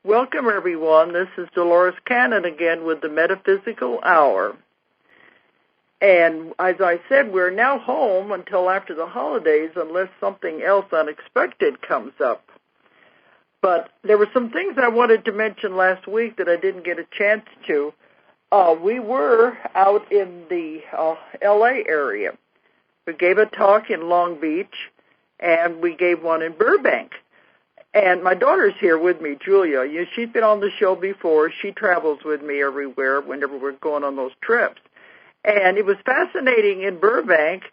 Welcome, everyone. This is Dolores Cannon again with the Metaphysical Hour. And as I said, we're now home until after the holidays unless something else unexpected comes up. But there were some things I wanted to mention last week that I didn't get a chance to. We were out in the L.A. area. We gave a talk in Long Beach, and we gave one in Burbank. And my daughter's here with me, Julia. She's been on the show before. She travels with me everywhere whenever we're going on those trips. And it was fascinating in Burbank.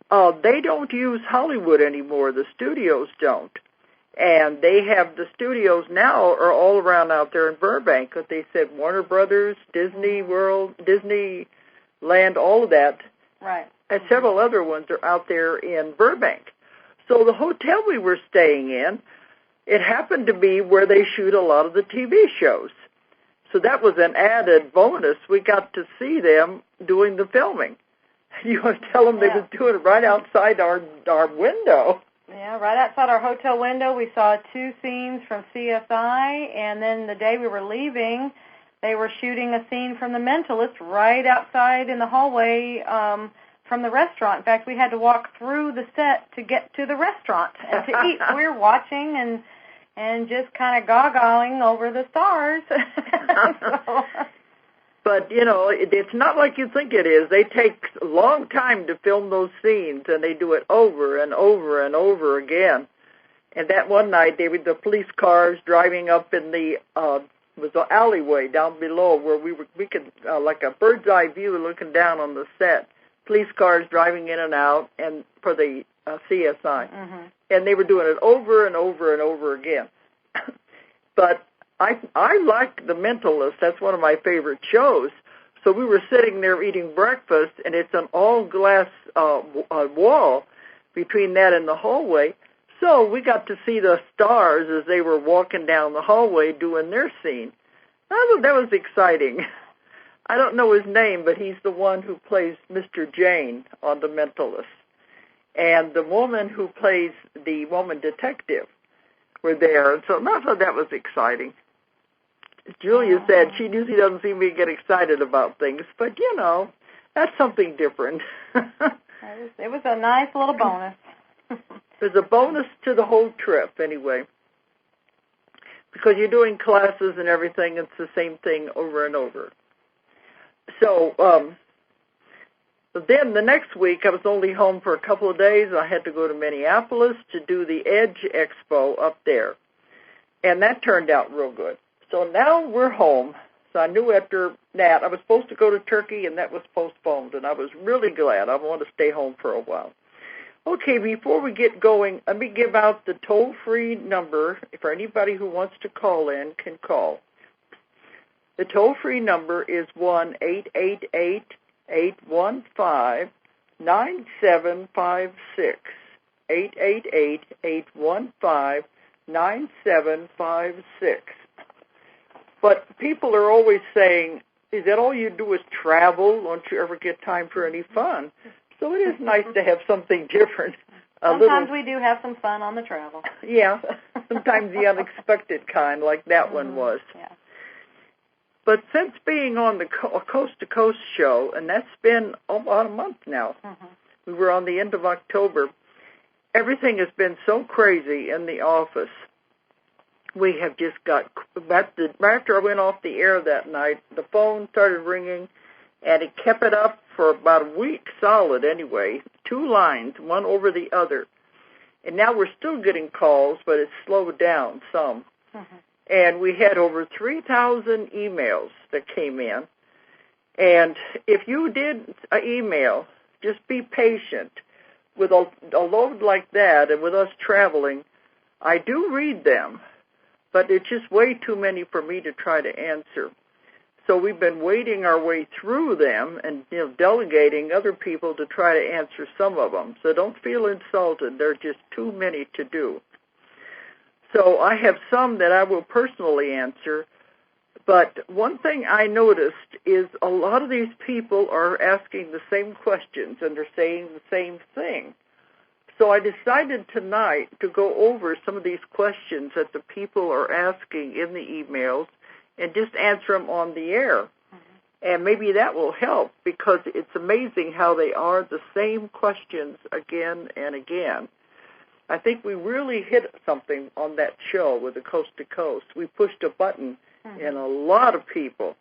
They don't use Hollywood anymore. The studios don't. And they have the studios now are all around out there in Burbank. But they said Warner Brothers, Disney World, Disneyland, all of that. Right. And several other ones are out there in Burbank. So the hotel we were staying in, it happened to be where they shoot a lot of the TV shows. So that was an added bonus. We got to see them doing the filming. You want to tell them they were doing it right outside our window. Yeah, right outside our hotel window. We saw 2 scenes from CSI, and then the day we were leaving, they were shooting a scene from The Mentalist right outside in the hallway from the restaurant. In fact, we had to walk through the set to get to the restaurant and to eat. We were watching and just kind of goggling over the stars. But, it's not like you think it is. They take a long time to film those scenes, and they do it over and over and over again. And that one night, they were the police cars driving up in the was an alleyway down below where we could, like a bird's eye view looking down on the set. Police cars driving in and out, and for the CSI. Mm-hmm. And they were doing it over and over and over again. But I like The Mentalist. That's one of my favorite shows. So we were sitting there eating breakfast, and it's an all-glass wall between that and the hallway. So we got to see the stars as they were walking down the hallway doing their scene. I thought that was exciting. I don't know his name, but he's the one who plays Mr. Jane on The Mentalist. And the woman who plays the woman detective were there. And so I thought that was exciting. Julia said she usually doesn't seem to get excited about things, but, that's something different. It was a nice little bonus. There's a bonus to the whole trip, anyway, because you're doing classes and everything. It's the same thing over and over. So then the next week, I was only home for a couple of days. I had to go to Minneapolis to do the Edge Expo up there, and that turned out real good. So now we're home. So I knew after that I was supposed to go to Turkey, and that was postponed, and I was really glad. I wanted to stay home for a while. Okay, before we get going, let me give out the toll-free number. For anybody who wants to call in, can call. The toll-free number is 1-888-815-9756. 888-815-9756. But people are always saying, is that all you do is travel? Don't you ever get time for any fun? So it is nice to have something different. Sometimes we do have some fun on the travel. Yeah, sometimes the unexpected kind, like that one was. Yeah. But since being on the Coast-to-Coast show, and that's been about a month now, we were on the end of October, everything has been so crazy in the office. We have just got, right after I went off the air that night, the phone started ringing, and it kept it up for about a week solid anyway, 2 lines, one over the other. And now we're still getting calls, but it's slowed down some. And we had over 3,000 emails that came in. And if you did an email, just be patient. With a load like that and with us traveling, I do read them, but it's just way too many for me to try to answer. So we've been wading our way through them and delegating other people to try to answer some of them. So don't feel insulted. There are just too many to do. So I have some that I will personally answer, but one thing I noticed is a lot of these people are asking the same questions and they're saying the same thing. So I decided tonight to go over some of these questions that the people are asking in the emails and just answer them on the air. And maybe that will help, because it's amazing how they are the same questions again and again. I think we really hit something on that show with the Coast to Coast. We pushed a button in a lot of people,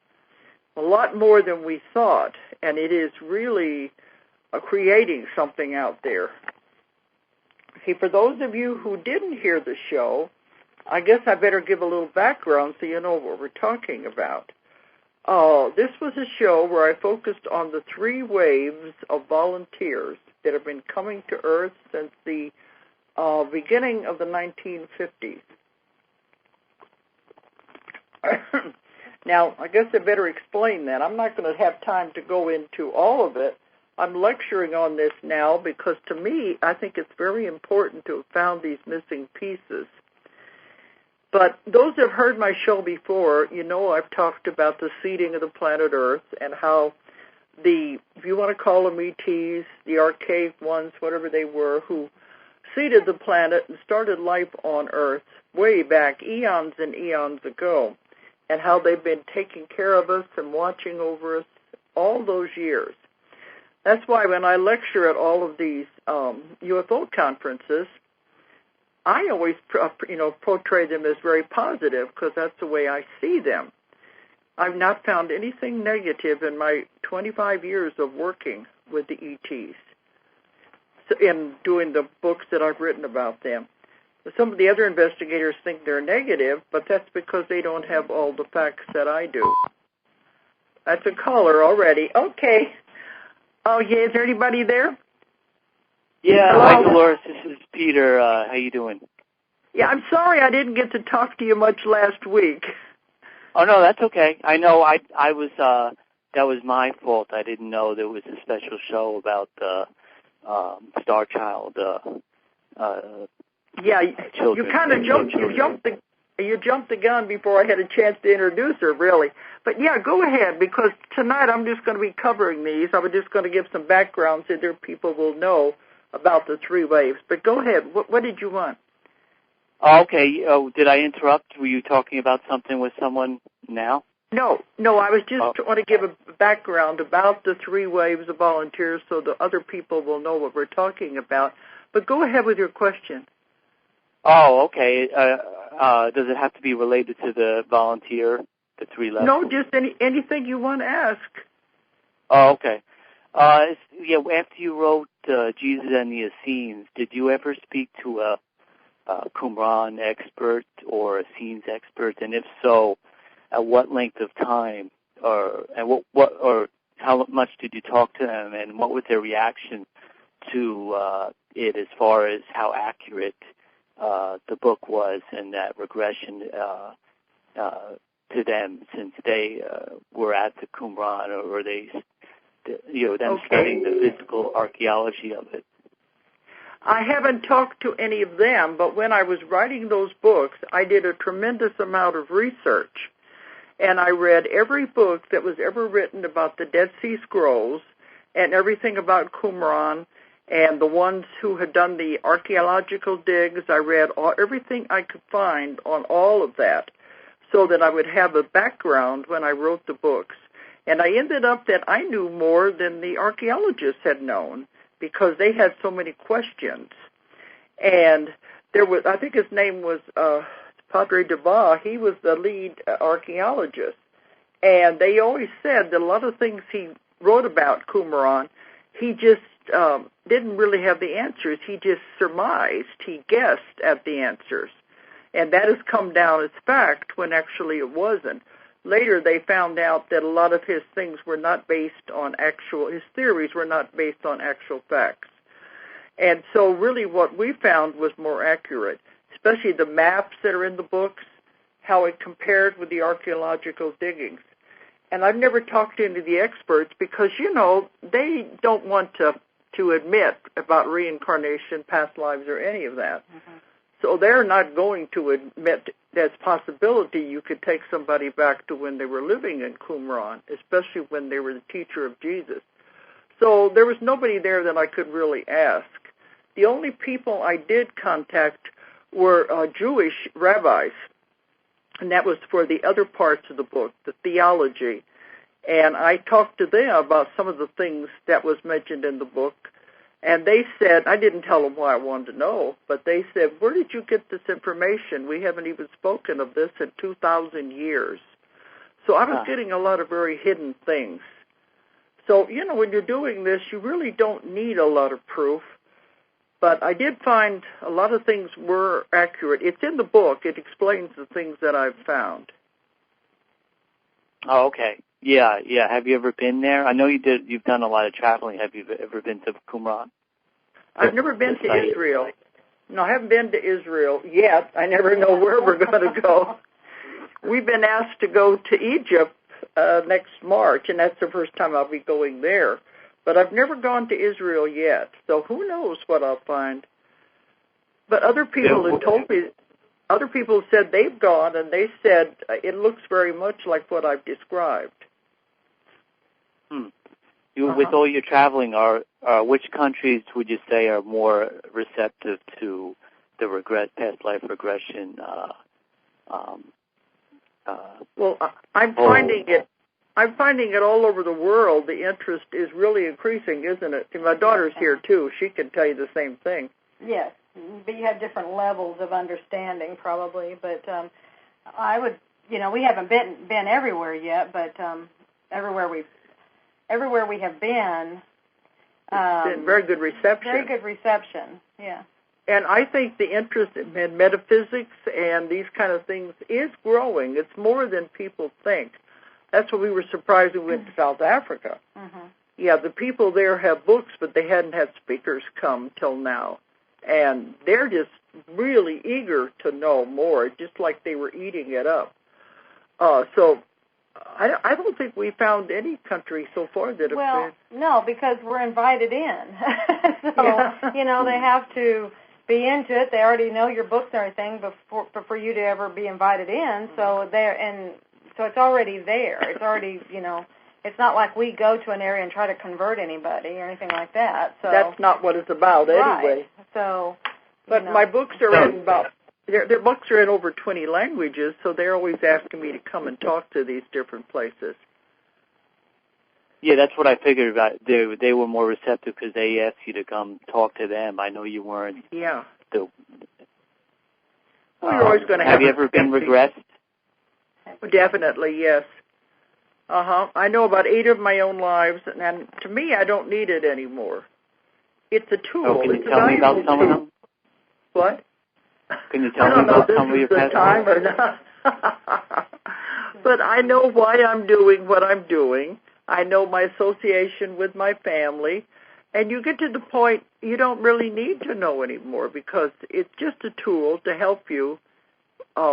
a lot more than we thought, and it is really creating something out there. Okay, for those of you who didn't hear the show, I guess I better give a little background so you know what we're talking about. This was a show where I focused on the 3 waves of volunteers that have been coming to Earth since the beginning of the 1950s. Now, I guess I better explain that. I'm not going to have time to go into all of it. I'm lecturing on this now because, to me, I think it's very important to have found these missing pieces. But those who have heard my show before, you know I've talked about the seeding of the planet Earth and how the, if you want to call them ETs, the archaic ones, whatever they were, who seeded the planet and started life on Earth way back eons and eons ago, and how they've been taking care of us and watching over us all those years. That's why when I lecture at all of these UFO conferences, I always, portray them as very positive, because that's the way I see them. I've not found anything negative in my 25 years of working with the ETs and doing the books that I've written about them. Some of the other investigators think they're negative, but that's because they don't have all the facts that I do. That's a caller already. Okay. Oh, yeah, is there anybody there? Yeah, hello? Hi, Dolores. This is Peter. How you doing? Yeah, I'm sorry I didn't get to talk to you much last week. Oh, no, that's okay. I know I was, that was my fault. I didn't know there was a special show about Star Child. Yeah, children. You kind of jumped the gun before I had a chance to introduce her, really. But yeah, go ahead, because tonight I'm just going to be covering these. I was just going to give some background so that people will know about the 3 waves. But go ahead. What did you want? Oh, okay. Oh, did I interrupt? Were you talking about something with someone now? No. I was just trying to give a background about the 3 waves of volunteers so the other people will know what we're talking about. But go ahead with your question. Oh, okay. Does it have to be related to the volunteer, the 3 levels? No, just anything you want to ask. Oh, okay. After you wrote Jesus and the Essenes, did you ever speak to a Qumran expert or a Essenes expert? And if so, at what length of time, or how much did you talk to them, and what was their reaction to it as far as how accurate the book was and that regression to them, since they were at the Qumran, or they, them studying the physical archaeology of it? I haven't talked to any of them, but when I was writing those books, I did a tremendous amount of research, and I read every book that was ever written about the Dead Sea Scrolls and everything about Qumran, and the ones who had done the archaeological digs. I read everything I could find on all of that so that I would have a background when I wrote the books. And I ended up that I knew more than the archaeologists had known, because they had so many questions. And there was, I think his name was Padre Deba. He was the lead archaeologist. And they always said that a lot of things he wrote about Qumran, he just didn't really have the answers. He just surmised. He guessed at the answers. And that has come down as fact when actually it wasn't. Later they found out that a lot of his things were not based on his theories were not based on actual facts. And so really what we found was more accurate, especially the maps that are in the books, how it compared with the archaeological diggings. And I've never talked to any of the experts because, they don't want to admit about reincarnation, past lives, or any of that. Mm-hmm. So they're not going to admit there's possibility you could take somebody back to when they were living in Qumran, especially when they were the teacher of Jesus. So there was nobody there that I could really ask. the only people I did contact were Jewish rabbis, and that was for the other parts of the book, the theology. And I talked to them about some of the things that was mentioned in the book, and they said, I didn't tell them why I wanted to know, but they said, where did you get this information? We haven't even spoken of this in 2,000 years. So I was getting a lot of very hidden things. So, you know, when you're doing this, you really don't need a lot of proof. But I did find a lot of things were accurate. It's in the book. It explains the things that I've found. Oh, okay. Yeah. Have you ever been there? I know you've done a lot of traveling. Have you ever been to Qumran? I've never been to Israel. No, I haven't been to Israel yet. I never know where we're going to go. We've been asked to go to Egypt next March, and that's the first time I'll be going there. But I've never gone to Israel yet, so who knows what I'll find. But other people have told me, other people said they've gone, and they said it looks very much like what I've described. With all your traveling, which countries would you say are more receptive to the past life regression? Well, I'm finding it all over the world. The interest is really increasing, isn't it? And my daughter's here too. She can tell you the same thing. Yes, but you have different levels of understanding, probably. But I would, we haven't been everywhere yet, but everywhere we have been, it's been very good reception. Very good reception, yeah. And I think the interest in metaphysics and these kind of things is growing. It's more than people think. That's what we were surprised when we went to South Africa. Mm-hmm. Yeah, the people there have books, but they hadn't had speakers come till now. And they're just really eager to know more, just like they were eating it up. So I don't think we found any country so far that have been... no, because we're invited in. They have to be into it. They already know your books and everything for you to ever be invited in. So so it's already there. It's already, it's not like we go to an area and try to convert anybody or anything like that. So that's not what it's about anyway. So, but my books are in their books are in over 20 languages, so they're always asking me to come and talk to these different places. Yeah, that's what I figured about. They were more receptive because they asked you to come talk to them. I know you weren't. Yeah. You're always going to have you ever been regressed? Definitely, yes. I know about 8 of my own lives, and to me, I don't need it anymore. It's a tool. Oh, can you tell me about some of them? What? Can you tell me about some of your past time or not? But I know why I'm doing what I'm doing. I know my association with my family. And you get to the point you don't really need to know anymore because it's just a tool to help you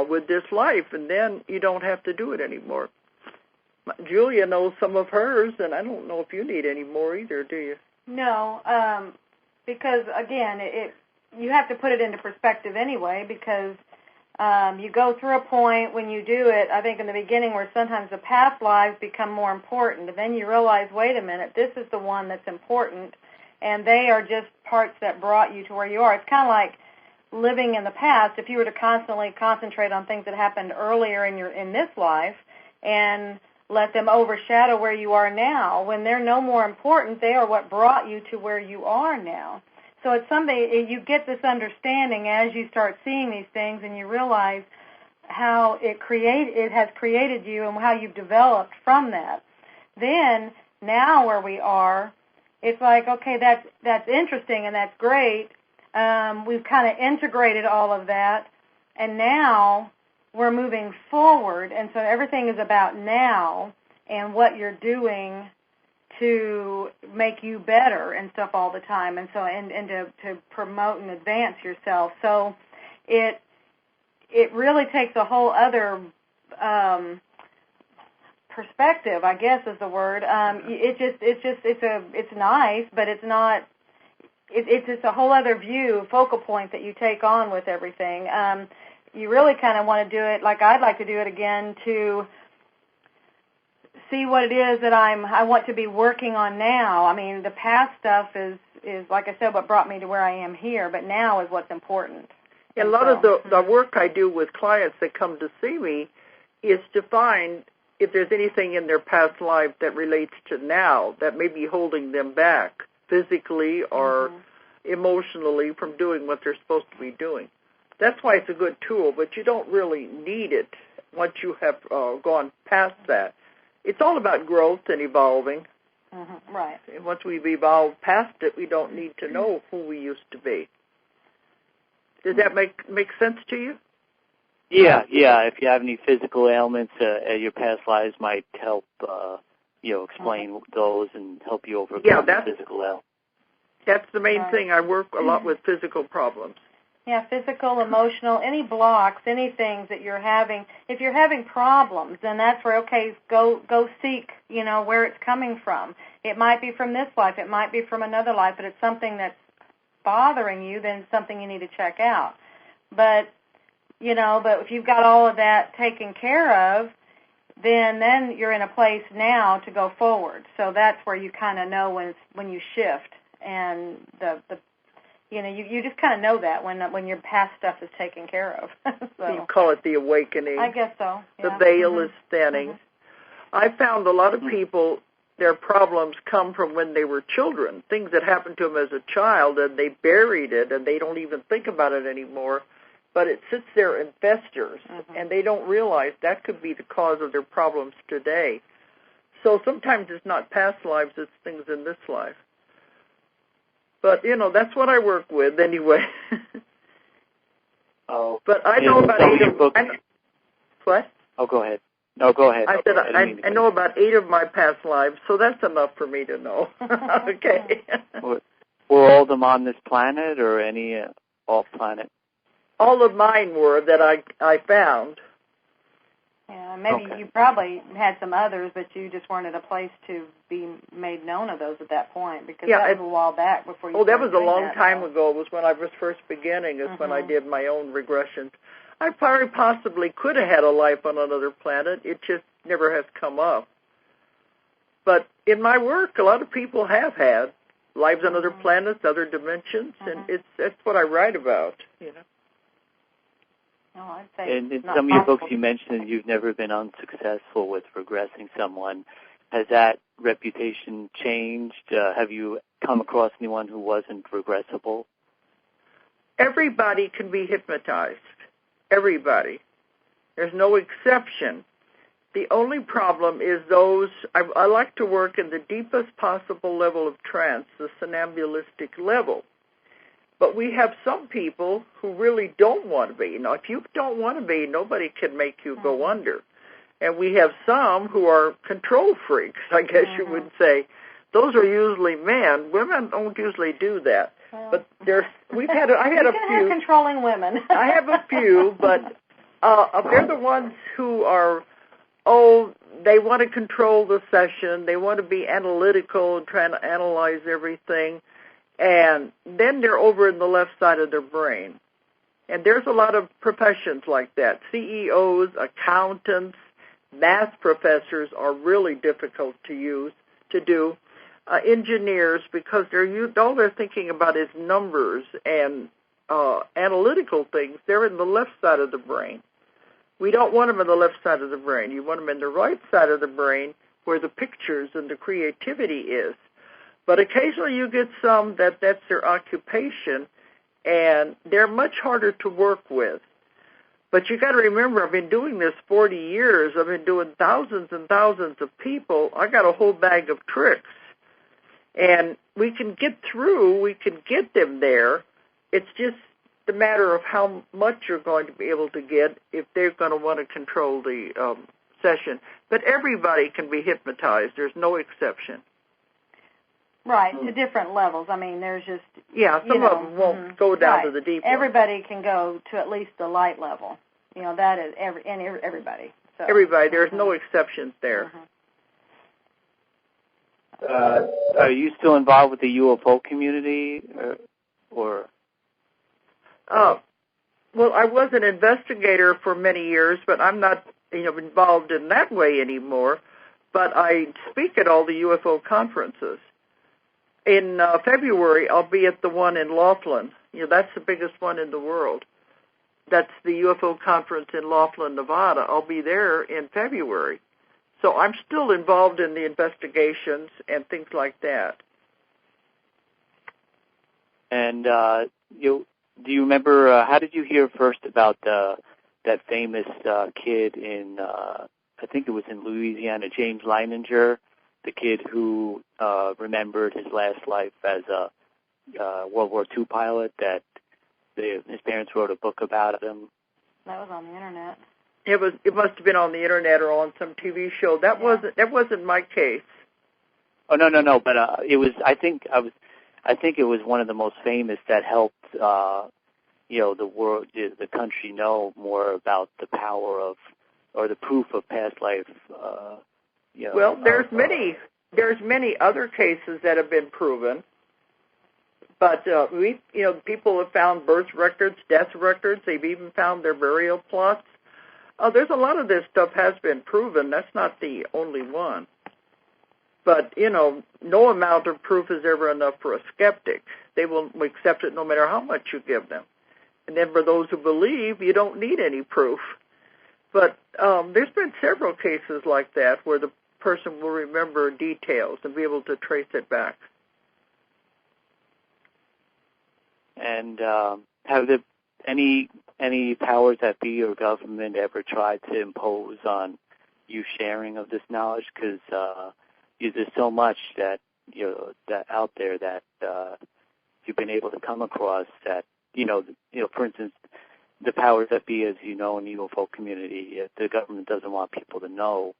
with this life, and then you don't have to do it anymore. Julia knows some of hers, and I don't know if you need any more either, do you? No, because, again, you have to put it into perspective anyway, because you go through a point when you do it, I think in the beginning, where sometimes the past lives become more important, and then you realize, wait a minute, this is the one that's important, and they are just parts that brought you to where you are. It's kind of like living in the past. If you were to constantly concentrate on things that happened earlier in this life and let them overshadow where you are now, when they're no more important, they are what brought you to where you are now. So it's something, you get this understanding as you start seeing these things, and you realize how it has created you and how you've developed from that. Then, now where we are, it's like, okay, that's interesting and that's great. We've kind of integrated all of that, and now we're moving forward, and so everything is about now and what you're doing to make you better and stuff all the time, and so and to promote and advance yourself. So it really takes a whole other perspective, I guess is the word. It's nice, but it's not. It's just a whole other view, focal point that you take on with everything. You really kind of want to do it like I'd like to do it again, to see what it is that I want to be working on now. I mean, the past stuff is like I said, what brought me to where I am here, but now is what's important. And a lot of the work I do with clients that come to see me is to find if there's anything in their past life that relates to now that may be holding them back physically or emotionally from doing what they're supposed to be doing. That's why it's a good tool, but you don't really need it once you have gone past that. It's all about growth and evolving. Right. And once we've evolved past it, we don't need to know who we used to be. Does that make sense to you? Yeah. If you have any physical ailments, your past lives might help, explain those and help you overcome the physical ailments. That's the main thing. I work a lot with physical problems. Yeah, physical, emotional, any blocks, any things that you're having. If you're having problems, then that's where, go seek, where it's coming from. It might be from this life. It might be from another life, but it's something that's bothering you, then it's something you need to check out. But if you've got all of that taken care of, then you're in a place now to go forward. So that's where you kind of know when you shift, and you just kind of know that when your past stuff is taken care of. So you call it the awakening. I guess so. Yeah. The veil is thinning. I found a lot of people, their problems come from when they were children, things that happened to them as a child, and they buried it, and they don't even think about it anymore. But it sits there in festers, and they don't realize that could be the cause of their problems today. So sometimes it's not past lives, it's things in this life. But, that's what I work with anyway. But I know about 8 of... What? Oh, go ahead. No, go ahead. I said I know about 8 of my past lives, so that's enough for me to know. Okay. Were all of them on this planet or any off-planet? All of mine were that I found. Yeah, maybe you probably had some others, but you just weren't at a place to be made known of those at that point, because that was a while back before you that was a long time ago. It was when I was first beginning, is when I did my own regressions. I probably possibly could have had a life on another planet. It just never has come up. But in my work, a lot of people have had lives on other planets, other dimensions, and that's what I write about, No, I'd say and in some of your books you mentioned that you've never been unsuccessful with regressing someone. Has that reputation changed? Have you come across anyone who wasn't regressible? Everybody can be hypnotized. Everybody. There's no exception. The only problem is those, I like to work in the deepest possible level of trance, the somnambulistic level. But we have some people who really don't want to be. If you don't want to be, nobody can make you go under. And we have some who are control freaks, I guess you would say. Those are usually men. Women don't usually do that. Well, but I had a few controlling women. I have a few, but they're the ones who are, they want to control the session. They want to be analytical and trying to analyze everything. And then they're over in the left side of their brain. And there's a lot of professions like that. CEOs, accountants, math professors are really difficult to do. Engineers, because all they're thinking about is numbers and analytical things. They're in the left side of the brain. We don't want them in the left side of the brain. You want them in the right side of the brain where the pictures and the creativity is. But occasionally you get some that's their occupation, and they're much harder to work with. But you got to remember, I've been doing this 40 years. I've been doing thousands and thousands of people. I got a whole bag of tricks. And we can get through, we can get them there. It's just the matter of how much you're going to be able to get if they're going to want to control the session. But everybody can be hypnotized. There's no exception. Right, to different levels. I mean, there's just... Yeah, some of them won't go down to the deep one. Everybody can go to at least the light level. That is everybody. So. Everybody. There's no exceptions there. Are you still involved with the UFO community, or? Well, I was an investigator for many years, but I'm not, involved in that way anymore. but I speak at all the UFO conferences. In February, I'll be at the one in Laughlin. That's the biggest one in the world. That's the UFO conference in Laughlin, Nevada. I'll be there in February. So I'm still involved in the investigations and things like that. And do you remember, how did you hear first about that famous kid in, I think it was in Louisiana, James Leininger, the kid who remembered his last life as a World War II pilot, that his parents wrote a book about him? That was on the internet. It must have been on the internet or on some TV show. That wasn't my case. Oh no, but it was. I think it was one of the most famous that helped the world, the country, know more about the power of, or the proof of past life. Well, there's many other cases that have been proven, but people have found birth records, death records. They've even found their burial plots. There's a lot of this stuff has been proven. That's not the only one. But, no amount of proof is ever enough for a skeptic. They will accept it no matter how much you give them. And then for those who believe, you don't need any proof. But there's been several cases like that where the person will remember details and be able to trace it back. And have there any powers that be or government ever tried to impose on you sharing of this knowledge? Because there's so much that that out there that you've been able to come across that for instance, the powers that be, as in the UFO community, the government doesn't want people to know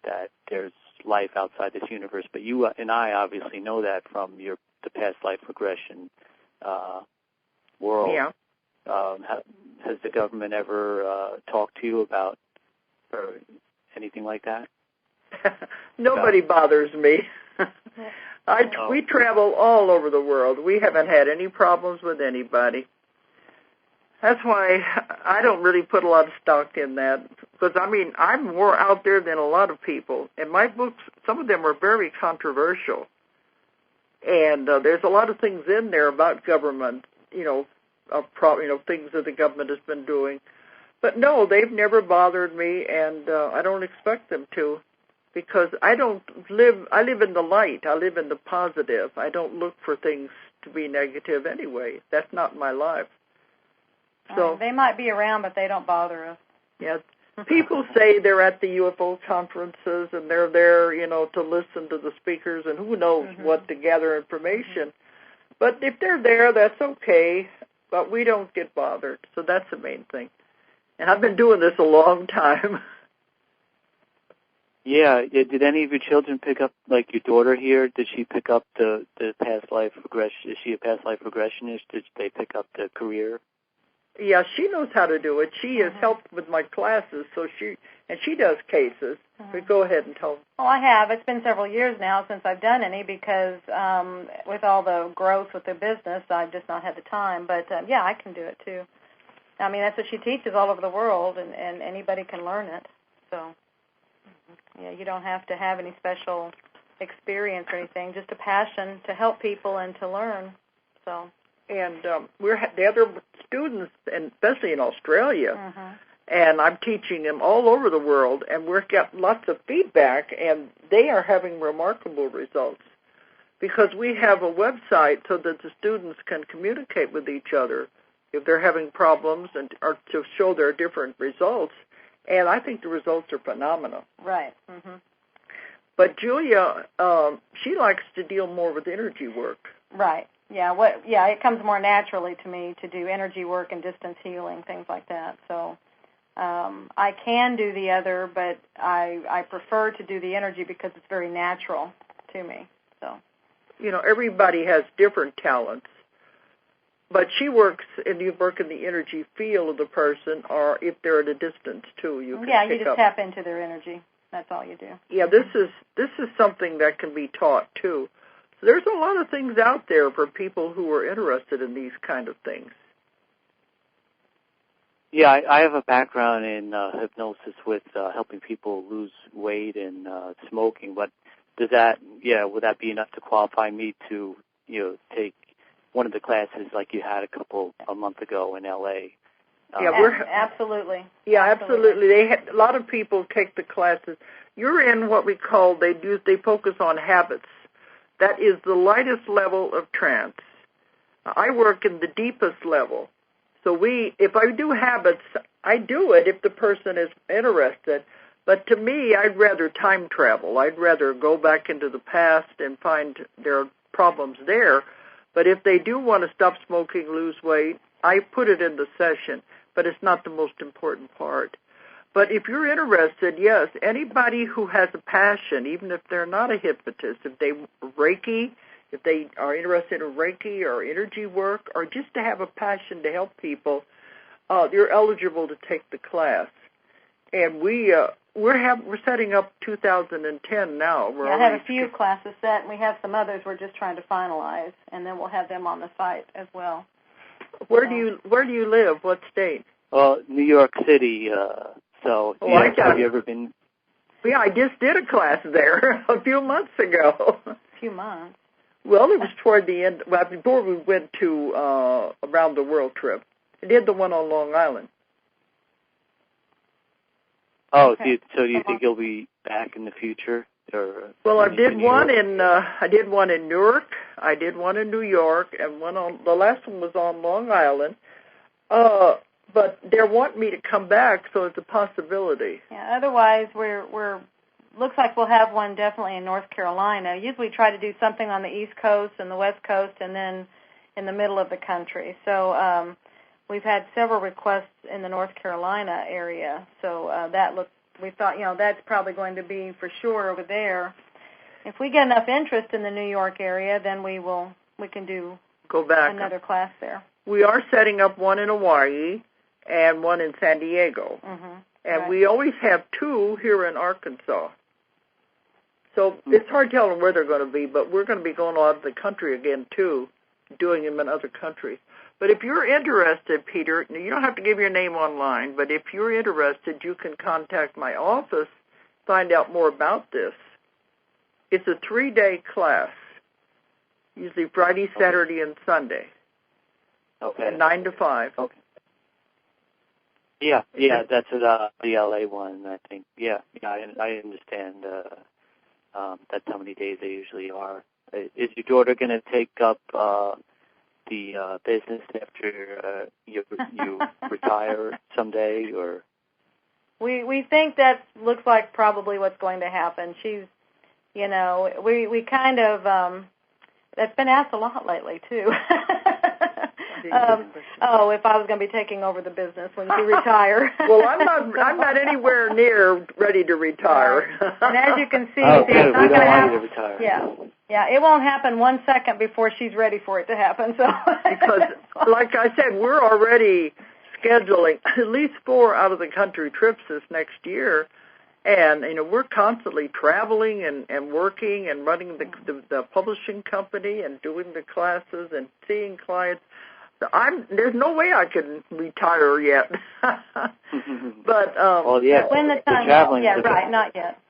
that there's life outside this universe. But you and I obviously know that from the past life regression world. Yeah. Has the government ever talked to you about or anything like that? Nobody bothers me. We travel all over the world. We haven't had any problems with anybody. That's why I don't really put a lot of stock in that. Because, I'm more out there than a lot of people. And my books, some of them are very controversial. And there's a lot of things in there about government, things that the government has been doing. But no, they've never bothered me, and I don't expect them to. Because I live in the light. I live in the positive. I don't look for things to be negative anyway. That's not my life. So they might be around, but they don't bother us. Yeah. People say they're at the UFO conferences and they're there, to listen to the speakers and who knows what to gather information. But if they're there, that's okay. But we don't get bothered. So that's the main thing. And I've been doing this a long time. Yeah. Did any of your children pick up, like your daughter here, did she pick up the past life regression? Is she a past life regressionist? Did they pick up the career? Yeah, she knows how to do it. She has helped with my classes, so she does cases. But go ahead and tell them. Well, I have. It's been several years now since I've done any because with all the growth with the business, I've just not had the time. But, yeah, I can do it, too. That's what she teaches all over the world, and anybody can learn it. So, yeah, you don't have to have any special experience or anything, just a passion to help people and to learn. So. And the other students, and especially in Australia, and I'm teaching them all over the world, and we've got lots of feedback, and they are having remarkable results because we have a website so that the students can communicate with each other if they're having problems or to show their different results, and I think the results are phenomenal. Right. But Julia, she likes to deal more with energy work. Right. Yeah, it comes more naturally to me to do energy work and distance healing, things like that. So I can do the other, but I prefer to do the energy because it's very natural to me. So, everybody has different talents, but you work in the energy field of the person, or if they're at a distance too, you can you just tap into their energy. That's all you do. Yeah, this is something that can be taught too. There's a lot of things out there for people who are interested in these kind of things. Yeah, I have a background in hypnosis with helping people lose weight and smoking. But would that be enough to qualify me to, take one of the classes like you had a month ago in L.A.? Absolutely. Yeah, absolutely. A lot of people take the classes. You're in what we call, they focus on habits. That is the lightest level of trance. I work in the deepest level. So if I do habits, I do it if the person is interested. But to me, I'd rather time travel. I'd rather go back into the past and find their problems there. But if they do want to stop smoking, lose weight, I put it in the session. But it's not the most important part. But if you're interested, yes, anybody who has a passion, even if they're not a hypnotist, if they are interested in Reiki or energy work, or just to have a passion to help people, you're eligible to take the class. And we're setting up 2010 now. I have a few classes set, and we have some others we're just trying to finalize, and then we'll have them on the site as well. Where do you live? What state? New York City. Have you ever been? Yeah, I just did a class there a few months ago. A few months? Well, it was toward the end, before we went to around the world trip. I did the one on Long Island. Oh, okay. So do you think you'll be back in the future? Well, I did one in Newark, I did one in New York, and the last one was on Long Island. But they want me to come back, so it's a possibility. Yeah. Otherwise, we're looks like we'll have one definitely in North Carolina. Usually, try to do something on the East Coast and the West Coast, and then in the middle of the country. So we've had several requests in the North Carolina area. So we thought, that's probably going to be for sure over there. If we get enough interest in the New York area, then we can go back another class there. We are setting up one in Hawaii and one in San Diego. Mm-hmm. And right. We always have two here in Arkansas. So it's hard telling where they're going to be, but we're going to be going out of the country again, too, doing them in other countries. But if you're interested, Peter, you don't have to give your name online, but if you're interested, you can contact my office, find out more about this. It's a 3-day class, usually Friday, Saturday, and Sunday. Okay. And 9 to 5. Okay. Yeah, that's the LA one, I think. Yeah, I understand. That's how many days they usually are. Is your daughter going to take up the business after you retire someday, or? We think that looks like probably what's going to happen. She's, we kind of that's been asked a lot lately too. If I was going to be taking over the business when you retire. Well, I'm not anywhere near ready to retire. And as you can see, good. It's not going to happen. You to retire. Yeah, it won't happen 1 second before she's ready for it to happen. So because, like I said, we're already scheduling at least 4 out-of-the-country trips this next year. And, we're constantly traveling and working and running the publishing company and doing the classes and seeing clients. So there's no way I can retire yet. But when the time, traveling, right, not yet.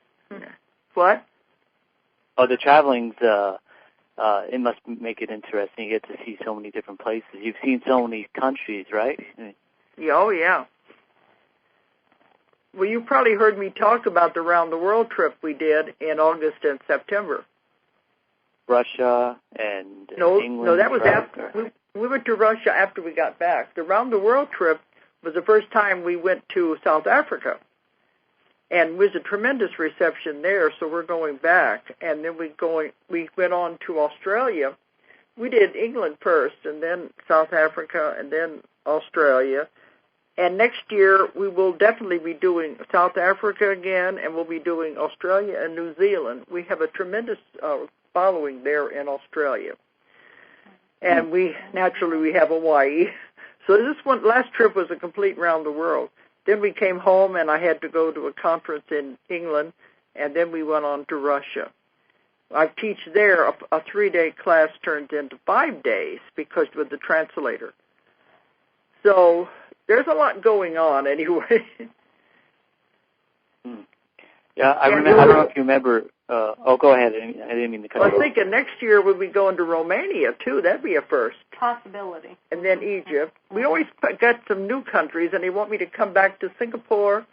What? Oh, the traveling's it must make it interesting. You get to see so many different places. You've seen so many countries, right? Oh, yeah. Well, you probably heard me talk about the round-the-world trip we did in August and September. Russia and England. No, that was after. We went to Russia after we got back. The round-the-world trip was the first time we went to South Africa. And it was a tremendous reception there, so we're going back. And then we went on to Australia. We did England first, and then South Africa, and then Australia. And next year, we will definitely be doing South Africa again, and we'll be doing Australia and New Zealand. We have a tremendous following there in Australia. And we have Hawaii. So this last trip was a complete round the world. Then we came home, and I had to go to a conference in England, and then we went on to Russia. I teach there. A 3-day class turns into 5 days because with the translator. So there's a lot going on anyway. Yeah, I remember. I don't know if you remember. Go ahead. I didn't mean to cut you off. I was thinking next year we'll be going to Romania, too. That'd be a first. Possibility. And then Egypt. We always got some new countries, and they want me to come back to Singapore,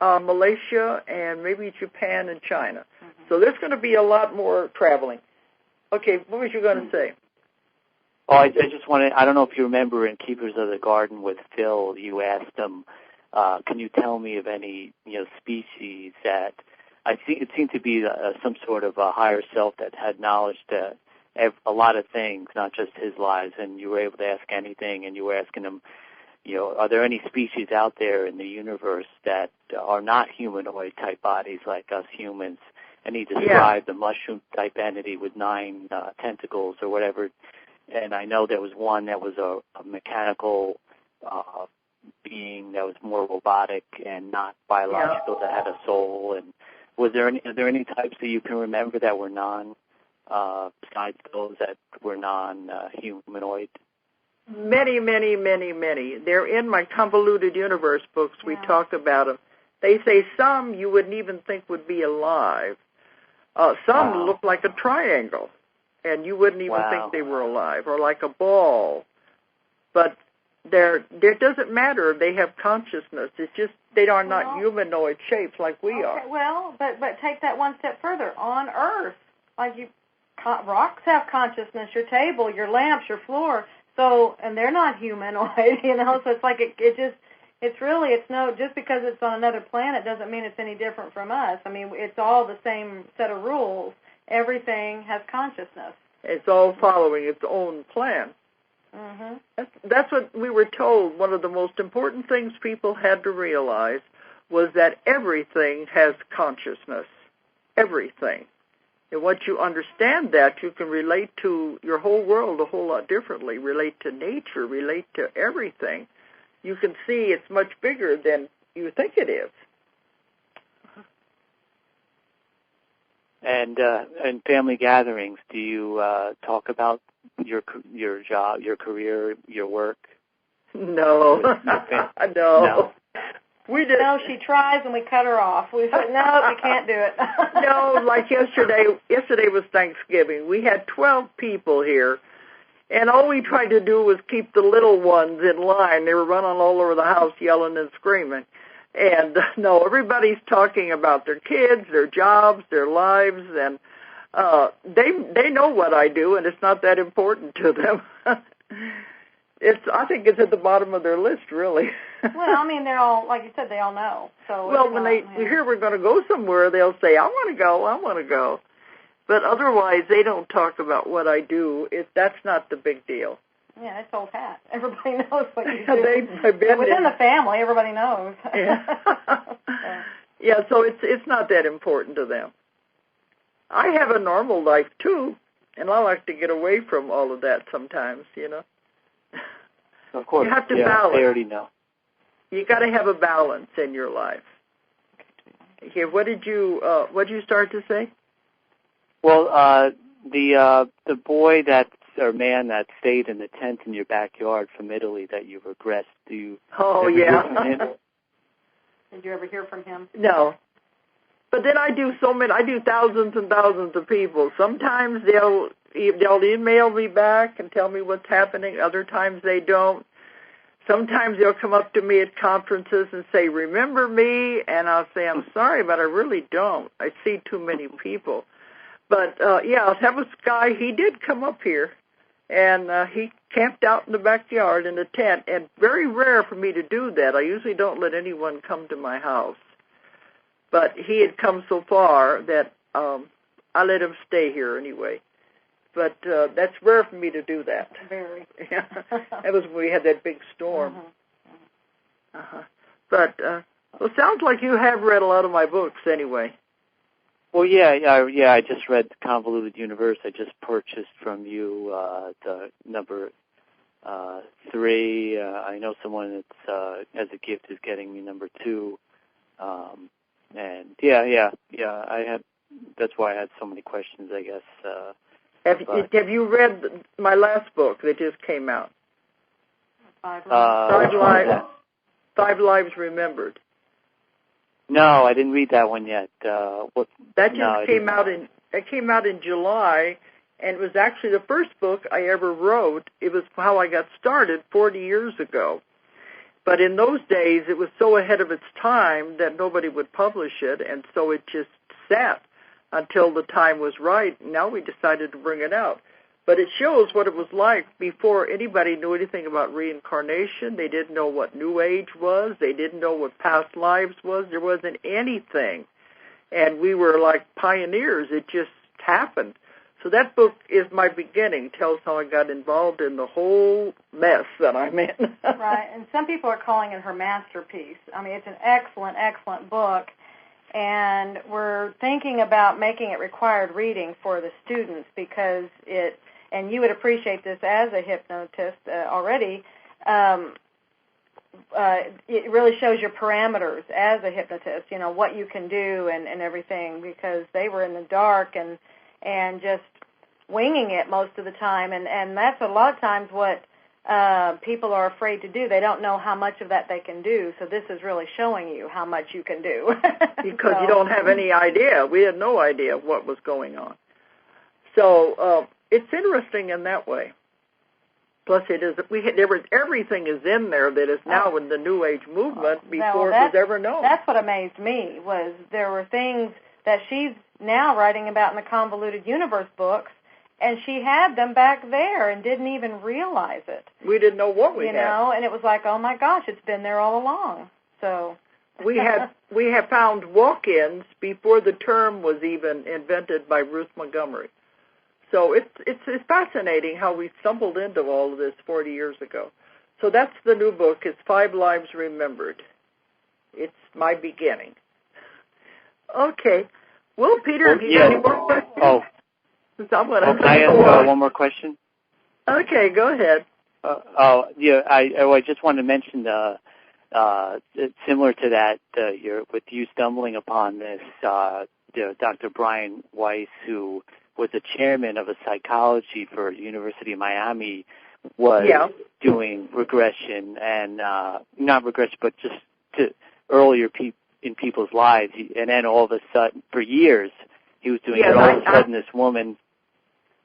Malaysia, and maybe Japan and China. So there's going to be a lot more traveling. Okay, what was you going to say? Oh, I just wanted, I don't know if you remember in Keepers of the Garden with Phil, you asked him, can you tell me of any, species that, I think it seemed to be some sort of a higher self that had knowledge to a lot of things, not just his lives, and you were able to ask anything, and you were asking him, are there any species out there in the universe that are not humanoid-type bodies like us humans? And he described a mushroom-type entity with 9 tentacles or whatever. And I know there was one that was a mechanical being that was more robotic and not biological, that had a soul. And are there any types that you can remember that were besides those that were non-humanoid? Many, many, many, many. They're in my Convoluted Universe books. We talk about them. They say some you wouldn't even think would be alive. Some look like a triangle, and you wouldn't even think they were alive, or like a ball. But there doesn't matter. They have consciousness. It's just they are not humanoid shapes like we are. Well, but take that one step further. On Earth, rocks have consciousness. Your table, your lamps, your floor. So, and they're not humanoid, So it's like just because it's on another planet doesn't mean it's any different from us. I mean, it's all the same set of rules. Everything has consciousness. It's all following its own plan. That's what we were told. One of the most important things people had to realize was that everything has consciousness. Everything. And once you understand that, you can relate to your whole world a whole lot differently, relate to nature, relate to everything. You can see it's much bigger than you think it is. And in family gatherings, do you talk about your job, your career, your work? No. No. We did. No, she tries and we cut her off. We said, no, you can't do it. No, like yesterday was Thanksgiving. We had 12 people here, and all we tried to do was keep the little ones in line. They were running all over the house yelling and screaming. And no, everybody's talking about their kids, their jobs, their lives, and they know what I do, and it's not that important to them. I think it's at the bottom of their list, really. Well, I mean, they're all, like you said, they all know. So well, when they hear we're going to go somewhere, they'll say, I want to go. But otherwise, they don't talk about what I do. That's not the big deal. Yeah, it's old hat. Everybody knows what you do. They've been within the family, everybody knows. Yeah, so it's not that important to them. I have a normal life, too, and I like to get away from all of that sometimes, Of course, you have to balance. I already know. You got to have a balance in your life. Okay, what did you start to say? Well, the boy man that stayed in the tent in your backyard from Italy that you regressed, do you ever hear from him? Did you ever hear from him? No. But then I do thousands and thousands of people. Sometimes they'll email me back and tell me what's happening. Other times they don't. Sometimes they'll come up to me at conferences and say, remember me? And I'll say, I'm sorry, but I really don't. I see too many people. But, that was Sky. He did come up here, and he camped out in the backyard in a tent, and very rare for me to do that. I usually don't let anyone come to my house. But he had come so far that I let him stay here anyway. But that's rare for me to do that. Very. Yeah. That was when we had that big storm. But it sounds like you have read a lot of my books anyway. Well, yeah. I just read Convoluted Universe. I just purchased from you the number 3. I know someone that's as a gift is getting me number 2. And I had. That's why I had so many questions, I guess. Have you read my last book that just came out? 5 Lives. 5 Lives. 5 Lives Remembered. No, I didn't read that one yet. What? That just came out in. It came out in July, and it was actually the first book I ever wrote. It was how I got started 40 years ago. But in those days, it was so ahead of its time that nobody would publish it, and so it just sat until the time was right. Now we decided to bring it out. But it shows what it was like before anybody knew anything about reincarnation. They didn't know what New Age was. They didn't know what past lives was. There wasn't anything. And we were like pioneers. It just happened. So that book is my beginning, tells how I got involved in the whole mess that I'm in. Right, and some people are calling it her masterpiece. I mean, it's an excellent, excellent book, and we're thinking about making it required reading for the students because it, and you would appreciate this as a hypnotist already, it really shows your parameters as a hypnotist, you know, what you can do and everything, because they were in the dark and just winging it most of the time, and that's a lot of times what people are afraid to do. They don't know how much of that they can do, so this is really showing you how much you can do. Because you don't have any idea. We had no idea what was going on. So it's interesting in that way. Plus, it is. Everything is in there that is now in the New Age movement before it was ever known. That's what amazed me, was there were things that she's now writing about in the Convoluted Universe books, and she had them back there and didn't even realize it. We didn't know what we had. You know, and it was like, oh my gosh, it's been there all along. So we have found walk-ins before the term was even invented by Ruth Montgomery. So it's fascinating how we stumbled into all of this 40 years ago. So that's the new book. It's 5 Lives Remembered. It's my beginning. Okay. Well, Peter, do you have any more questions? Oh. Can I ask one more question? Okay, go ahead. I just wanted to mention, similar to that, with you stumbling upon this, Dr. Brian Weiss, who was the chairman of a psychology for University of Miami, was doing regression, and not regression, but just to earlier in people's lives, and then all of a sudden, for years, he was doing it. All of a sudden, this woman,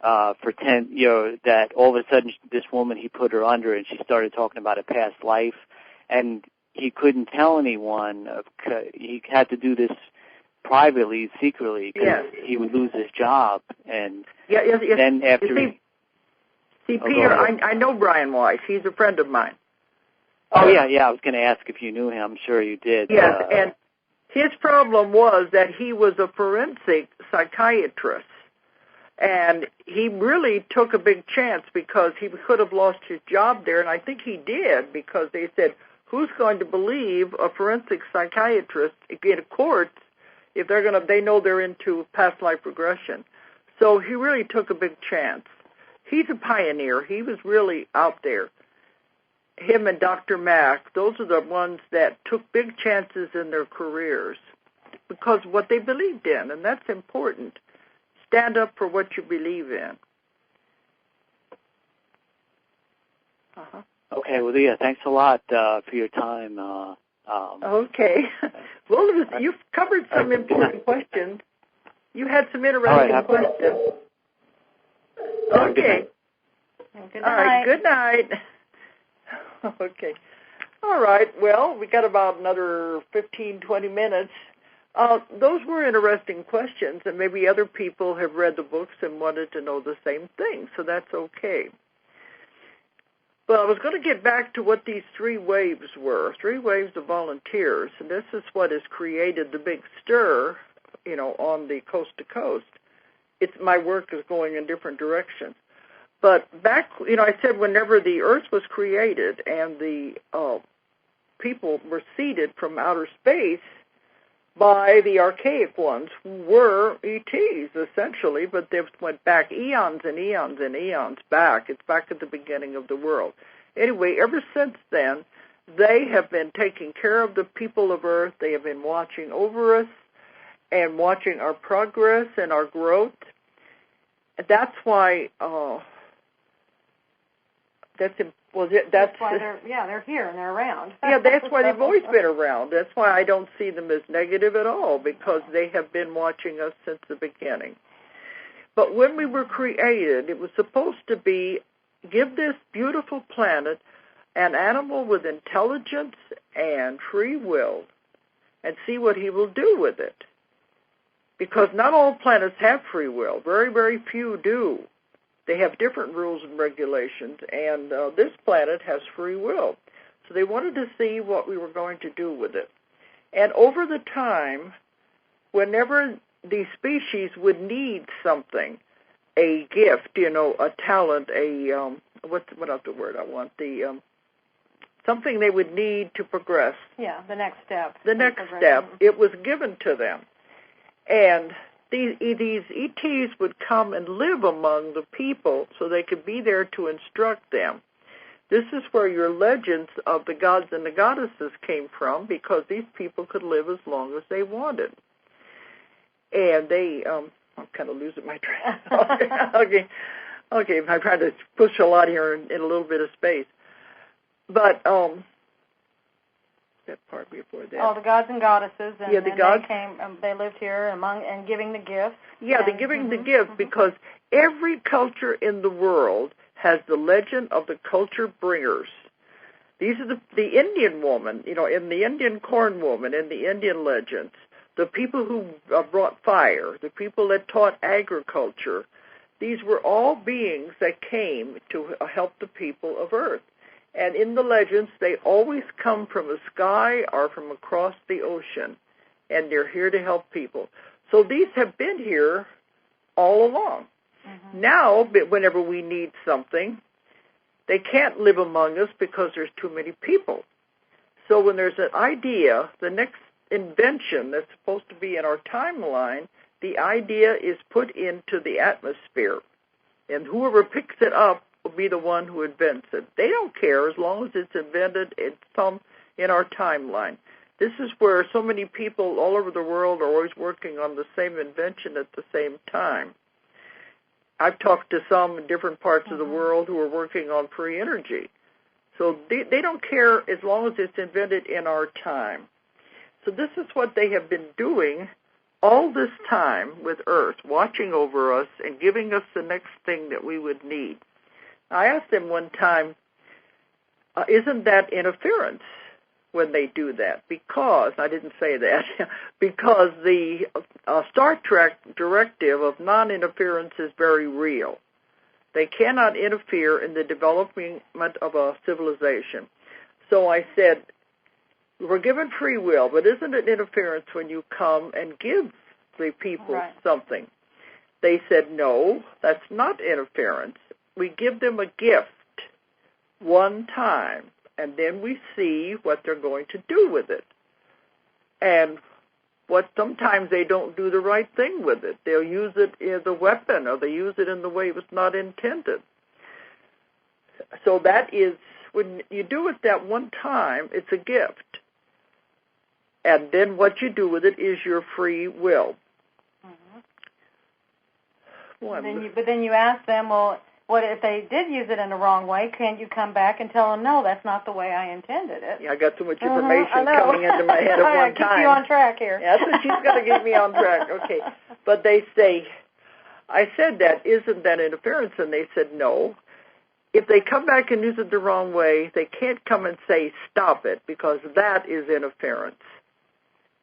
that all of a sudden, this woman, he put her under, and she started talking about a past life, and he couldn't tell anyone. He had to do this privately, secretly, because he would lose his job. And then after... Peter, I know Brian Weiss. He's a friend of mine. Oh, yeah, I was going to ask if you knew him. I'm sure you did. Yes, and his problem was that he was a forensic psychiatrist, and he really took a big chance because he could have lost his job there, and I think he did, because they said, who's going to believe a forensic psychiatrist in a court if they know they're into past life regression? So he really took a big chance. He's a pioneer. He was really out there. Him and Dr. Mack, those are the ones that took big chances in their careers because of what they believed in, and that's important. Stand up for what you believe in. Okay, well, yeah, thanks a lot for your time. Okay. Well, you've covered some important questions. You had some interesting questions. Okay. Good night. All right, good night. Okay. All right, well, we got about another 15, 20 minutes. Those were interesting questions, and maybe other people have read the books and wanted to know the same thing, so that's okay. But I was going to get back to what these 3 waves were, 3 waves of volunteers, and this is what has created the big stir, on the coast to coast. My work is going in different directions. But back, I said whenever the Earth was created and the people were seeded from outer space by the archaic ones, who were ETs, essentially, but they went back eons and eons and eons back. It's back at the beginning of the world. Anyway, ever since then, they have been taking care of the people of Earth. They have been watching over us and watching our progress and our growth. That's why Well, that's why they're here and they're around. Yeah, that's why they've always been around. That's why I don't see them as negative at all, because they have been watching us since the beginning. But when we were created, it was supposed to be give this beautiful planet an animal with intelligence and free will and see what he will do with it. Because not all planets have free will. Very, very few do. They have different rules and regulations, and this planet has free will. So they wanted to see what we were going to do with it. And over the time, whenever these species would need something, a gift, a talent, what's the word I want? Something they would need to progress. Yeah, the next step. The next step, it was given to them. And these ETs would come and live among the people so they could be there to instruct them. This is where your legends of the gods and the goddesses came from, because these people could live as long as they wanted. And they, I'm kind of losing my train. Okay, I'm trying to push a lot here in a little bit of space. But, that part before that. Oh, the gods and goddesses, and, the gods. They came. They lived here and giving the gifts. Yeah, the giving the gift, because every culture in the world has the legend of the culture bringers. These are the Indian woman, in the Indian corn woman, in the Indian legends, the people who brought fire, the people that taught agriculture. These were all beings that came to help the people of Earth. And in the legends, they always come from the sky or from across the ocean, and they're here to help people. So these have been here all along. Mm-hmm. Now, whenever we need something, they can't live among us because there's too many people. So when there's an idea, the next invention that's supposed to be in our timeline, the idea is put into the atmosphere, and whoever picks it up will be the one who invents it. They don't care as long as it's invented. It's some in our timeline. This is where so many people all over the world are always working on the same invention at the same time. I've talked to some in different parts of the world who are working on free energy. So they don't care as long as it's invented in our time. So this is what they have been doing all this time with Earth, watching over us and giving us the next thing that we would need. I asked them one time, isn't that interference when they do that? Because, I didn't say that, because the Star Trek directive of non-interference is very real. They cannot interfere in the development of a civilization. So I said, we're given free will, but isn't it interference when you come and give the people something? They said, no, that's not interference. We give them a gift one time, and then we see what they're going to do with it. And sometimes they don't do the right thing with it. They'll use it as a weapon, or they use it in the way it was not intended. So that is, when you do it that one time, it's a gift. And then what you do with it is your free will. Mm-hmm. But then you ask them, well, what if they did use it in the wrong way? Can't you come back and tell them, no, that's not the way I intended it? Yeah, I got too much information coming into my head at one time. Keep you on track here. Yeah, that's what she's got to get me on track. Okay. But they say, I said that, isn't that interference? And they said, no. If they come back and use it the wrong way, they can't come and say, stop it, because that is interference.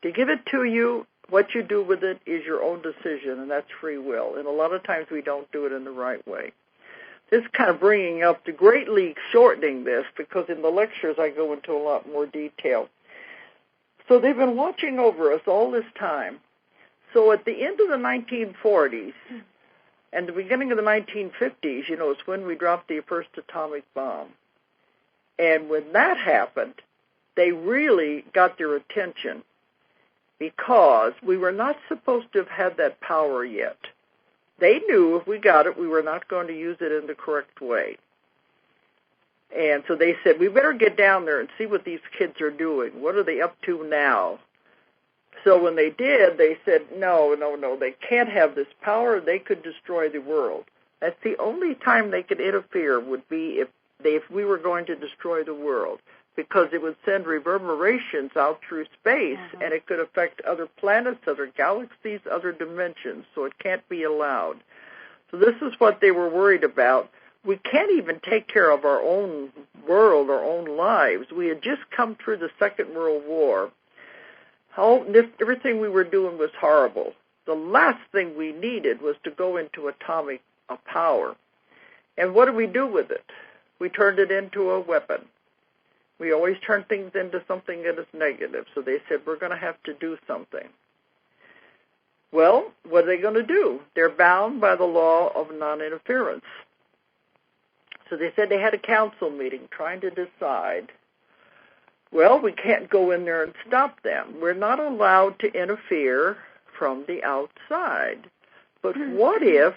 To give it to you, what you do with it is your own decision, and that's free will. And a lot of times we don't do it in the right way. This is kind of bringing up the greatly shortening this, because in the lectures I go into a lot more detail. So they've been watching over us all this time. So at the end of the 1940s and the beginning of the 1950s, it's when we dropped the first atomic bomb. And when that happened, they really got their attention, because we were not supposed to have had that power yet. They knew if we got it, we were not going to use it in the correct way. And so they said, we better get down there and see what these kids are doing. What are they up to now? So when they did, they said, no, they can't have this power. They could destroy the world. That's the only time they could interfere would be if if we were going to destroy the world, because it would send reverberations out through space, and it could affect other planets, other galaxies, other dimensions, so it can't be allowed. So this is what they were worried about. We can't even take care of our own world, our own lives. We had just come through the Second World War. Everything we were doing was horrible. The last thing we needed was to go into atomic power. And what did we do with it? We turned it into a weapon. We always turn things into something that is negative. So they said, we're going to have to do something. Well, what are they going to do? They're bound by the law of non-interference. So they said they had a council meeting trying to decide, well, we can't go in there and stop them. We're not allowed to interfere from the outside. But what if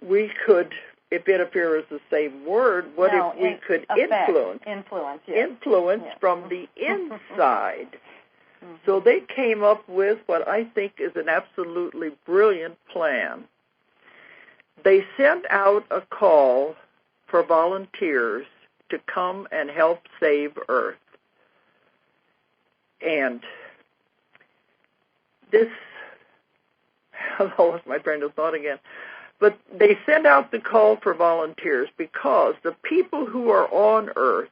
we could, if interfere is the same word, what if we could influence? Influence, yes. Influence from the inside. So they came up with what I think is an absolutely brilliant plan. They sent out a call for volunteers to come and help save Earth. And this, I lost my train of thought again. But they sent out the call for volunteers because the people who are on Earth,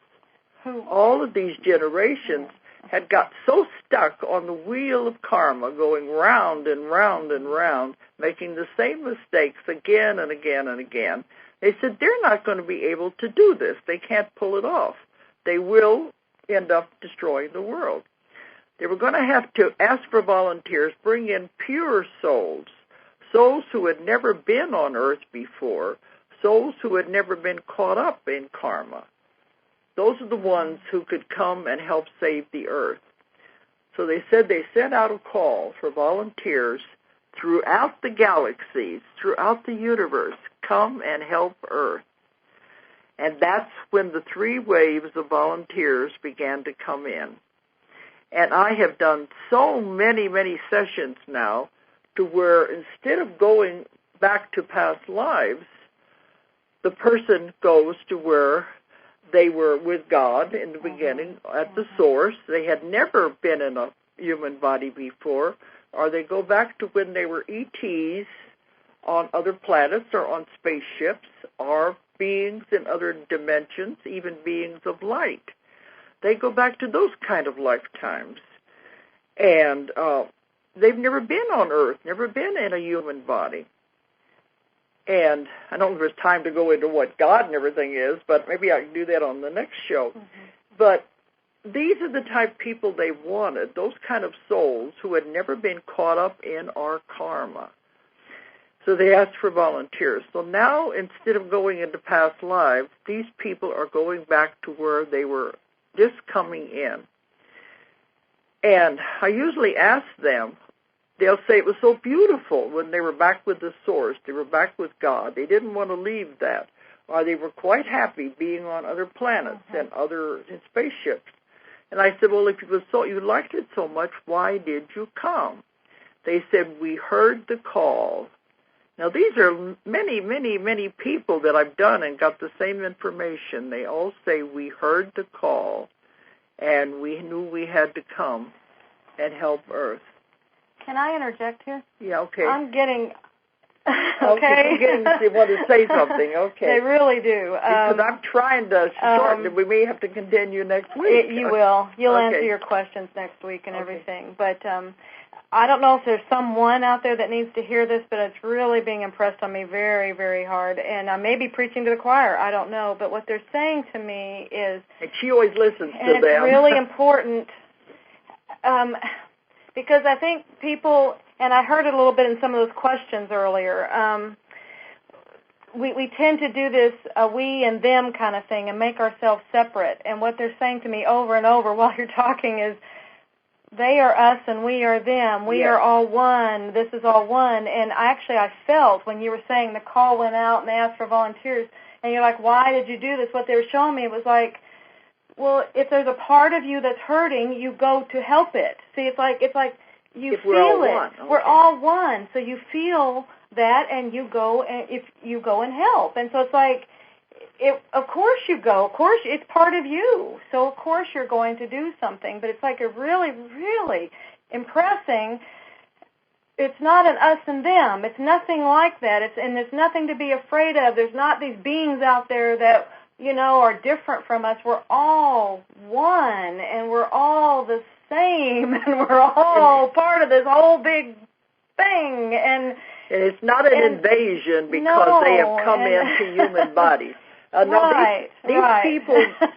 all of these generations, had got so stuck on the wheel of karma, going round and round and round, making the same mistakes again and again and again. They said they're not going to be able to do this. They can't pull it off. They will end up destroying the world. They were going to have to ask for volunteers, bring in pure souls, souls who had never been on Earth before, souls who had never been caught up in karma. Those are the ones who could come and help save the Earth. So they said they sent out a call for volunteers throughout the galaxies, throughout the universe, come and help Earth. And that's when the 3 waves of volunteers began to come in. And I have done so many, many sessions now to where instead of going back to past lives, the person goes to where they were with God in the beginning, at the source. They had never been in a human body before, or they go back to when they were ETs on other planets or on spaceships, or beings in other dimensions, even beings of light. They go back to those kind of lifetimes. And they've never been on Earth, never been in a human body. And I don't know if there's time to go into what God and everything is, but maybe I can do that on the next show. But these are the type of people they wanted, those kind of souls who had never been caught up in our karma. So they asked for volunteers. So now, instead of going into past lives, these people are going back to where they were just coming in. And I usually ask them, they'll say it was so beautiful when they were back with the source, they were back with God. They didn't want to leave that. Or they were quite happy being on other planets and other spaceships. And I said, well, if you liked it so much, why did you come? They said, we heard the call. Now, these are many, many, many people that I've done and got the same information. They all say, we heard the call, and we knew we had to come and help Earth. Can I interject here? Yeah, okay. I'm getting... Okay. They want to say something, okay. They really do. Because I'm trying to shorten it. We may have to continue next week. You will. You'll Okay. answer your questions next week and everything. But I don't know if there's someone out there that needs to hear this, but it's really being impressed on me very, very hard. And I may be preaching to the choir. I don't know. But what they're saying to me is... And she always listens to them. And it's really important because I think people... And I heard it a little bit in some of those questions earlier. We tend to do this we and them kind of thing and make ourselves separate. And what they're saying to me over and over while you're talking is, they are us and we are them. We are all one. This is all one. And I felt when you were saying the call went out and they asked for volunteers, and you're like, why did you do this? What they were showing me was like, well, if there's a part of you that's hurting, you go to help it. See, it's like you if feel we're all it. one. Okay. We're all one. So you feel that, and you go and help. And so it's like of course you go. Of course, it's part of you. So, of course, you're going to do something. But it's like a really, really impressing. It's not an us and them. It's nothing like that. And there's nothing to be afraid of. There's not these beings out there that, are different from us. We're all one, and we're all the same, and we're all part of this whole big thing. And it's not an invasion because they have come into human bodies.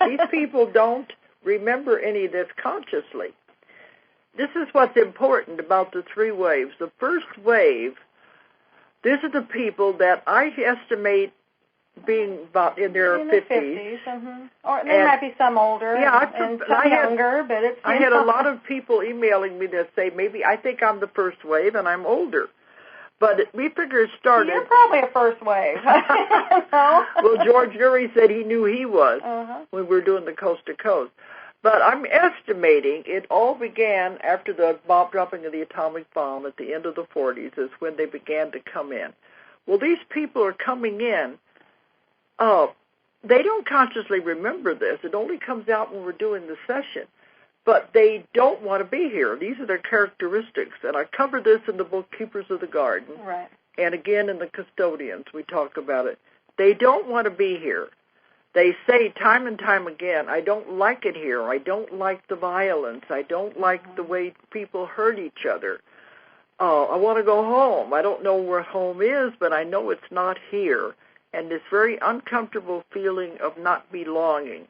These people don't remember any of this consciously. This is what's important about the three waves. The first wave, these are the people that I estimate being about in their 50s. Or there might be some older and some younger, but it's... I had a lot of people emailing me that say, maybe I think I'm the first wave and I'm older. But we figure it started... You're probably a first wave. Well, George Nury said he knew he was when we were doing the Coast to Coast. But I'm estimating it all began after the dropping of the atomic bomb at the end of the 40s is when they began to come in. Well, these people are coming in. They don't consciously remember this. It only comes out when we're doing the session. But they don't want to be here. These are their characteristics. And I cover this in the book Keepers of the Garden. Right. And again in the Custodians, we talk about it. They don't want to be here. They say time and time again, I don't like it here. I don't like the violence. I don't like the way people hurt each other. I want to go home. I don't know where home is, but I know it's not here. And this very uncomfortable feeling of not belonging.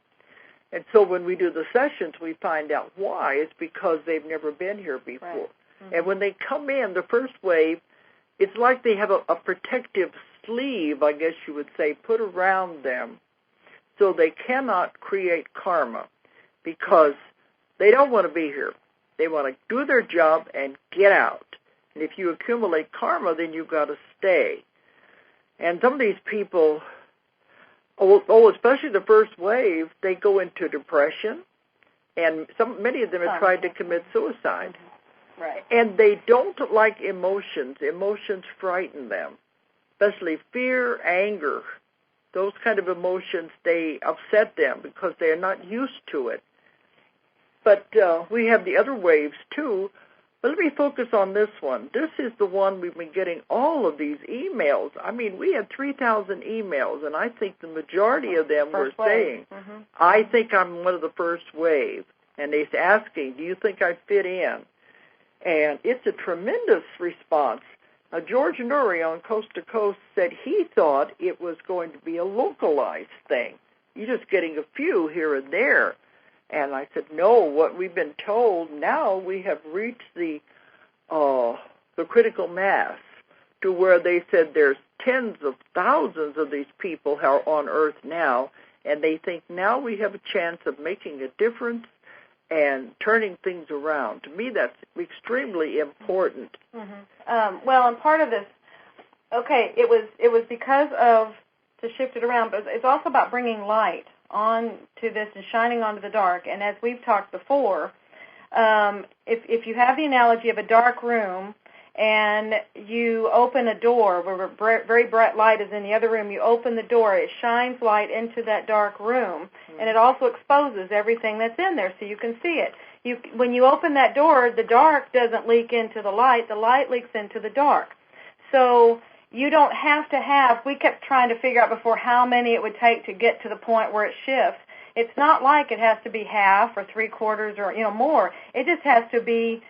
And so when we do the sessions, we find out why. It's because they've never been here before. Right. And when they come in, the first wave, it's like they have a protective sleeve, I guess you would say, put around them so they cannot create karma because they don't want to be here. They want to do their job and get out. And if you accumulate karma, then you've got to stay. And some of these people, especially the first wave, they go into depression, and many of them have tried to commit suicide. Right. And they don't like emotions. Emotions frighten them, especially fear, anger. Those kind of emotions, they upset them because they're not used to it. But we have the other waves, too. But let me focus on this one. This is the one we've been getting all of these emails. I mean, we had 3,000 emails, and I think the majority of them were saying, I think I'm one of the first wave. And they're asking, do you think I fit in? And it's a tremendous response. George Nury on Coast to Coast said he thought it was going to be a localized thing. You're just getting a few here and there. And I said, no, what we've been told, now we have reached the critical mass to where they said there's tens of thousands of these people who are on Earth now, and they think now we have a chance of making a difference and turning things around. To me, that's extremely important. Well, and part of this, it was because of, to shift it around, but it's also about bringing light on to this and shining onto the dark. And as we've talked before, if you have the analogy of a dark room and you open a door where very bright light is in the other room, you open the door, it shines light into that dark room, and it also exposes everything that's in there so you can see it. When you open that door, the dark doesn't leak into the light leaks into the dark. So you don't have to have, we kept trying to figure out before how many it would take to get to the point where it shifts. It's not like it has to be half or three-quarters or more. It just has to be,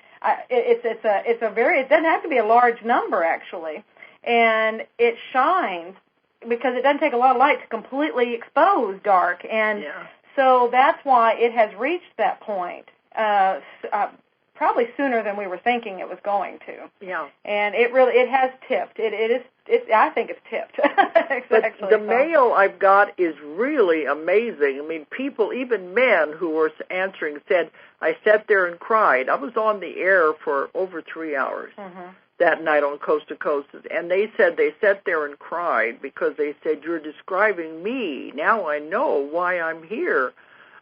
it doesn't have to be a large number actually. And it shines because it doesn't take a lot of light to completely expose dark. And so that's why it has reached that point. Probably sooner than we were thinking it was going to. Yeah. And it has tipped. I think it's tipped. Exactly. But the mail I've got is really amazing. I mean, people, even men who were answering said, I sat there and cried. I was on the air for over 3 hours that night on Coast to Coast. And they said they sat there and cried because they said, you're describing me. Now I know why I'm here.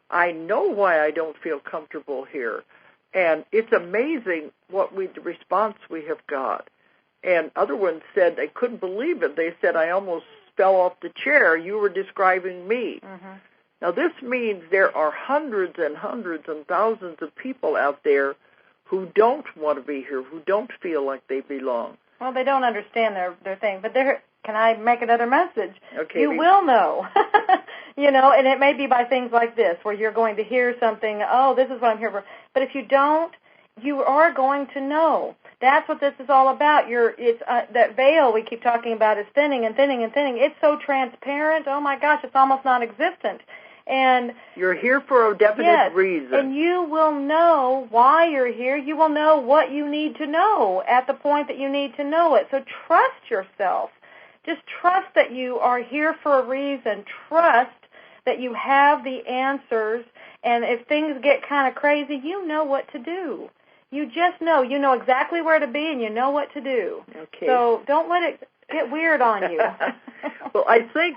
I know why I don't feel comfortable here. And it's amazing the response we have got. And other ones said they couldn't believe it. They said, I almost fell off the chair, you were describing me. Mm-hmm. Now, this means there are hundreds and hundreds and thousands of people out there who don't want to be here, who don't feel like they belong. Well, they don't understand their thing. But can I make another message? Okay. You will know. And it may be by things like this, where you're going to hear something, oh, this is what I'm here for. But if you don't, you are going to know. That's what this is all about. That veil we keep talking about is thinning and thinning and thinning. It's so transparent. Oh, my gosh, it's almost non-existent. And you're here for a definite reason. And you will know why you're here. You will know what you need to know at the point that you need to know it. So trust yourself. Just trust that you are here for a reason. Trust that you have the answers. And if things get kind of crazy, you know what to do. You just know. You know exactly where to be, and you know what to do. Okay. So don't let it get weird on you. Well, I think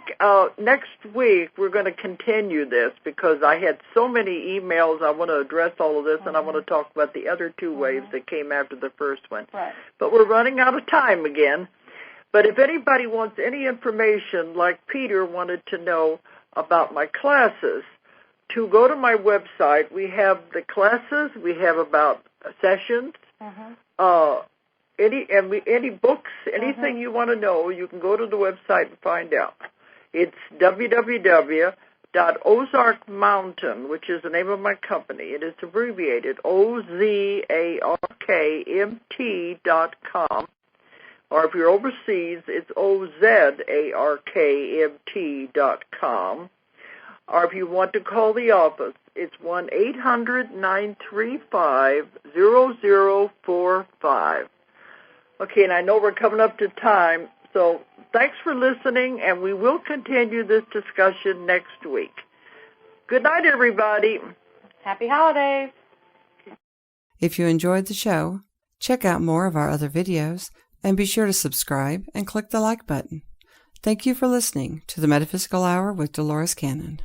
next week we're going to continue this because I had so many emails. I want to address all of this, and I want to talk about the other two waves that came after the first one. Right. But we're running out of time again. But if anybody wants any information, like Peter wanted to know about my classes, to go to my website. We have the classes. We have about sessions. Any books, anything you want to know, you can go to the website and find out. It's www.ozarkmountain, which is the name of my company. It is abbreviated OZARKMT.com. Or if you're overseas, it's OZARKMT.com. Or if you want to call the office, it's 1-800-935-0045. Okay, and I know we're coming up to time, so thanks for listening, and we will continue this discussion next week. Good night, everybody. Happy holidays. If you enjoyed the show, check out more of our other videos, and be sure to subscribe and click the like button. Thank you for listening to the Metaphysical Hour with Dolores Cannon.